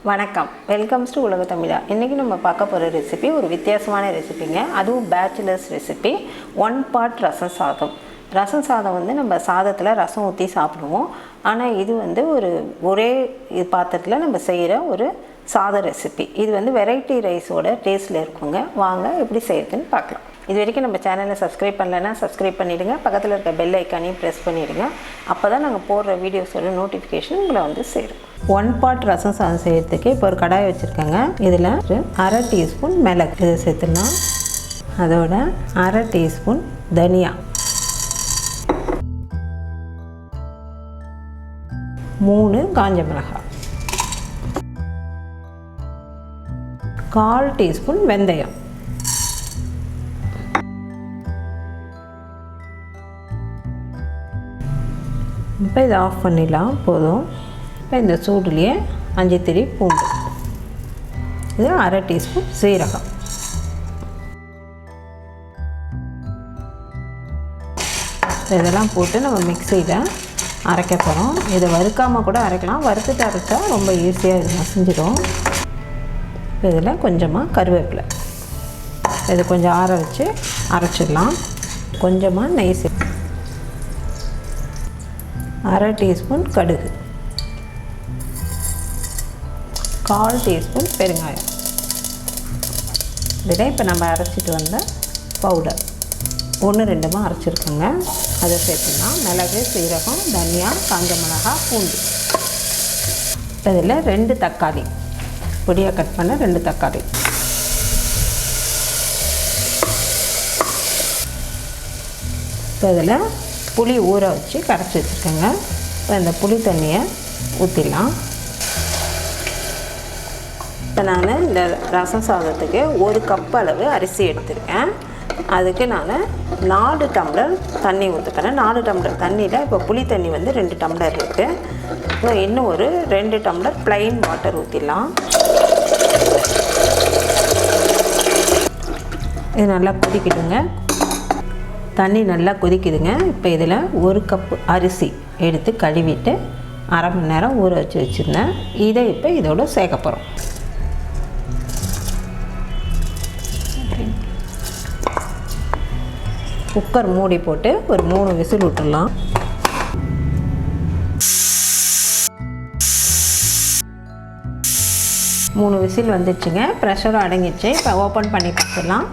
வணக்கம், welcomes to உலக தமிழா. இன்றைக்கி நம்ம பார்க்க போகிற ரெசிபி ஒரு வித்தியாசமான ரெசிபிங்க. அதுவும் பேச்சுலர்ஸ் ரெசிபி. 1 part ரசம் சாதம். ரசம் சாதம் வந்து நம்ம சாதத்தில் ரசம் ஊற்றி சாப்பிடுவோம். ஆனால் இது வந்து ஒரே பாத்திரத்தில் நம்ம செய்கிற ஒரு சாத ரெசிபி. இது வந்து வெரைட்டி ரைஸோட டேஸ்ட்டில் இருக்குங்க. வாங்க எப்படி செய்யறதுன்னு பார்க்கலாம். இது வரைக்கும் நம்ம சேனலை சப்ஸ்கிரைப் பண்ணலைன்னா சப்ஸ்கிரைப் பண்ணிவிடுங்க. பக்கத்தில் இருக்க பெல் ஐக்கானையும் ப்ரெஸ் பண்ணிவிடுங்க. அப்போ தான் நாங்கள் போடுற வீடியோஸோட நோட்டிஃபிகேஷன் உங்களை வந்து சேரும். 1 part ரசம் சாதம் செய்கிறதுக்கு இப்போ ஒரு கடாய் வச்சுருக்கேங்க. இதில் 1/2 டீஸ்பூன் மிளகு இதை சேர்த்துலாம். அதோட 1/2 டீஸ்பூன் தனியா, 3 காஞ்ச மிளகாய், 1/4 டீஸ்பூன் வெந்தயம், இப்போ இதை ஆஃப் பண்ணிடலாம். போதும். இப்போ இந்த சூடுலேயே 5 திரி பூண்டு, இது 1/2 டீஸ்பூன் சீரகம், இதெல்லாம் போட்டு நம்ம மிக்சியில் அரைக்க போகிறோம். இதை வறுக்காமல் கூட அரைக்கலாம். வறுத்துட்டு அரைச்சா ரொம்ப ஈஸியாக இது மசிஞ்சிடும். இதில் கொஞ்சமாக கருவேப்பிலை, இது கொஞ்சம் ஆற வச்சு அரைச்சிடலாம். கொஞ்சமாக நெய் சேர்த்து, 1/2 டீஸ்பூன் கடுகு, 1/4 டீஸ்பூன் பெருங்காயம், இதில் இப்போ நம்ம அரைச்சிட்டு வந்த பவுடர் 1-2 அரைச்சிருக்கோங்க, அதை சேர்த்துக்கலாம். மிளகு, சீரகம், தனியா, காஞ்ச மிளகாய், பூண்டு. இதில் 2 தக்காளி பொடியாக கட் பண்ண 2 தக்காளி, இப்போ இதில் புளி ஊற வச்சு கரைச்சி வச்சுக்கோங்க. இப்போ இந்த புளி தண்ணியை ஊற்றிடலாம். இப்போ நான் இந்த ரசம் சாதத்துக்கு 1 கப் அளவு அரிசி எடுத்துருக்கேன். அதுக்கு நான் 4 டம்ளர் தண்ணி ஊற்றுக்கிறேன். 4 டம்ளர் தண்ணியில் இப்போ புளி தண்ணி வந்து 2 டம்ளர் இருக்குது. இப்போ இன்னும் ஒரு 2 டம்ளர் ப்ளைன் வாட்டர் ஊற்றிடலாம். இது நல்லா கொதிக்கிடுங்க. தண்ணி நல்லா கொதிக்குதுங்க. இப்போ இதில் 1 கப்பு அரிசி எடுத்து கழுவிட்டு 1/2 மணி நேரம் ஊற வச்சு வச்சுருந்தேன். இதை இப்போ இதோட சேர்க்க போகிறோம். குக்கர் மூடி போட்டு ஒரு 3 விசில் விட்டுடலாம். மூணு விசில் வந்துடுச்சுங்க. ப்ரெஷரும் அடங்கிடுச்சு. இப்போ ஓப்பன் பண்ணி பார்த்துடலாம்.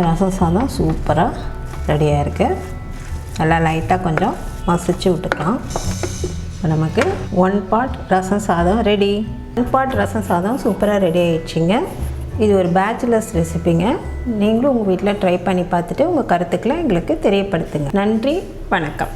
ரசம் சாதம் சூப்பராக ரெடியாக இருக்குது. நல்லா லைட்டாக கொஞ்சம் மசிச்சு விட்டுக்கலாம். இப்போ நமக்கு 1 part ரசம் சாதம் ரெடி. 1 part ரசம் சாதம் சூப்பராக ரெடி ஆகிடுச்சிங்க. இது ஒரு பேச்சுலர்ஸ் ரெசிபிங்க. நீங்களும் உங்கள் வீட்டில் ட்ரை பண்ணி பார்த்துட்டு உங்கள் கருத்துக்களை எங்களுக்கு தெரியப்படுத்துங்க. நன்றி, வணக்கம்.